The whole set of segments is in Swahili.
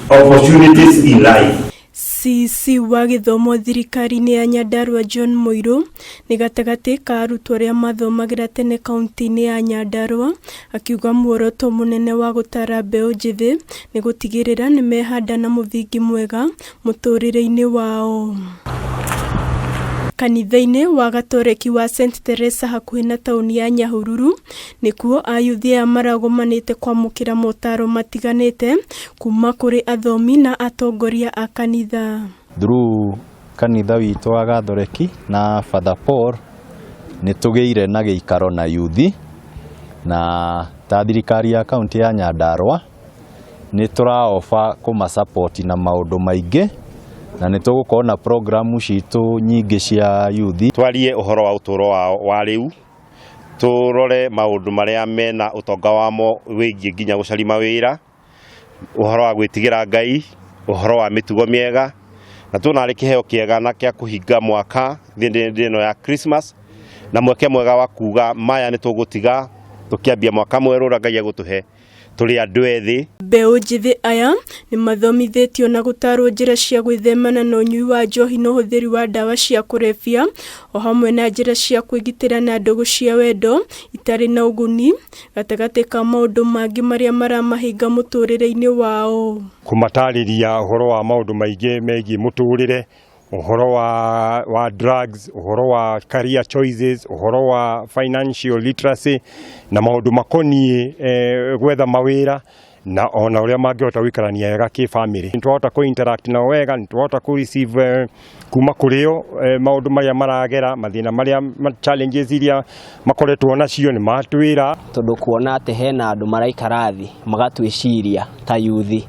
opportunities in life. CC wa githomo thirikari-inĩ ya Nyandarua John Muiru nĩ gatagati ka arutwo arĩa mathomagira tene kaunti-inĩ ya Nyandarua, akiuga muoroto munene wa gũtara mbeũ njĩthĩ nĩ gũtigĩrĩra nĩ mehanda na mũthingi mwega mũtũrĩre-inĩ wao. Kanitha-inĩ wa Gatoreki wa St Teresa hakuhĩ na tauni ya Nyahururu nĩkuo ayuthi aya maragomanĩte kwamũkĩra motaro matiganĩte kuma kũrĩ athomi na atongoria a kanitha. Through kanitha witũ wa Gatoreki na Father Paul nĩ tũgĩire na gĩikaro na yuthi, na ta thirikari ya kaunti ya Nyandarua nĩ tũraofa kũmasupport na maũndũ maingĩ, na nĩ tũgũkorwo na programu citũ nyingĩ cia yuthi. Twarie ũhoro wa ũtũũro wa rĩu, tũrore maũndũ marĩa mena ũtonga wamo wĩgiĩ nginya gũcaria mawĩra, ũhoro wa gwĩtigĩra Ngai, ũhoro wa mĩtugo mĩega, na tũnarĩ kĩheo kĩega na kĩa kũhinga mwaka thĩinĩ ĩno ya Christmas, na mweke mwega wa kuga maya nĩ tũgũtiga tũkĩambia mwaka mwerũ ũrĩa Ngai agũtũhe tũrĩ andũ ethĩ. Mbeũ njĩthĩ aya nĩ mathomithĩtio na gũtarwo njĩra cia gwĩthemana na ũnyui wa njohi na ũhũthĩri wa ndawa cia kũrebia, o hamwe na njĩra cia kwĩgitĩra na ndũgũ cia wendo itarĩ na ũguni, gatagatĩ ka maũndũ mangĩ marĩa maramahinga mũtũrĩre-inĩ wao. Kũmatarĩria ũhoro wa maũndũ maingĩ megiĩ mũtũrĩre, ũhoro wa drugs, ũhoro wa career choices, ũhoro wa financial literacy na maũndũ makoniĩ gwetha mawĩra na ona ũrĩa mangĩhota gũikarania wega kĩ-family. Nĩtwahota ku-interact nao wega, nĩtwahota ku-receive kuma kũrĩ o maũndũ marĩa maragera, mathĩna marĩa challenges iria makoretwo nacio nĩ matwĩra. Tondũ kuona atĩ hena andũ maraikara thĩ magatwĩciria ta yuthi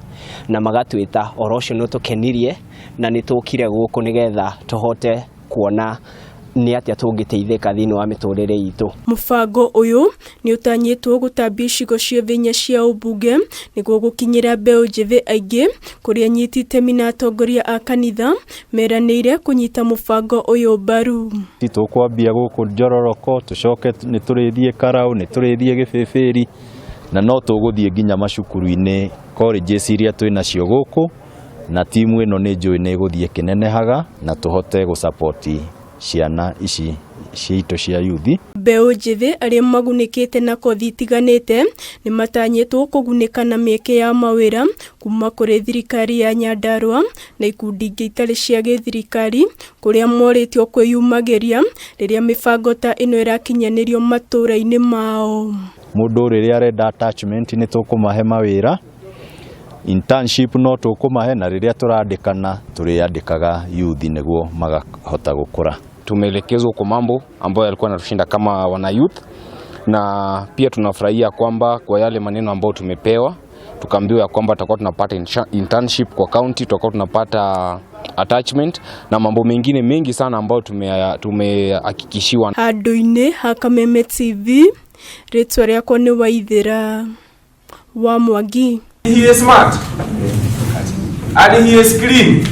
na magatwĩta oro ũcio nĩ tũkenirie na nĩ tũkire gũkũ nĩgetha tũhote kuona nĩ atĩa tũngĩteithĩka thĩinĩ wa mĩtũrĩre itũ. Mũbango ũyũ nĩ ũtanyĩtwo gũtambia icigo ciothe inya cia ũmbunge nĩguo gũkinyĩra mbeũ njĩthĩ aingĩ, kũrĩa anyiti itemi na atongoria a kanitha meranĩire kũnyita mũbango ũyũ mbaru. Tũkwambia gũkũ Njororoko, tũcoke nĩ tũrĩthiĩ Karau, nĩ tũrĩthiĩ Gĩbĩbĩri, na no tũgũthiĩ nginya macukuru-inĩ colleges iria twĩnacio gũkũ, na timu ĩno nĩ njũĩ nĩ ĩgũthiĩ kĩnenehaga na tũhote gũsupport ciana ici citũ cia yuthi. Mbeũ njĩthĩ arĩa magunĩkĩte na kothi itiganĩte nĩ matanyĩtwo kũgunĩka na mĩeke ya mawĩra kuma kũrĩ thirikari ya Nyandarua na ikundi ingĩ itarĩ cia gĩthirikari, kũrĩa morĩtio kwĩyumagĩria rĩrĩa mĩbango ta ĩno ĩrakinyanĩrio matũũra-inĩ mao. Mũndũ rĩrĩa arenda attachment nĩ tũkũmahe mawĩra, internship no tũkũmahe, na rĩrĩa tũrandĩkana tũrĩandĩkaga yuthi nĩguo magahota gũkũra. Tumeelekezwa kwa mambo ambayo yalikuwa yanatushinda kama wana youth, na pia tunafurahia kwamba kwa yale maneno ambayo tumepewa, tukaambiwa kwamba tutakuwa tunapata internship kwa county, tutakuwa tunapata attachment na mambo mengine mengi sana ambayo tumehakikishiwa. Handũ-inĩ ha Kameme TV, rĩtwa rĩakwa nĩ Waithĩra wa Mwangi. He is smart and he is clean.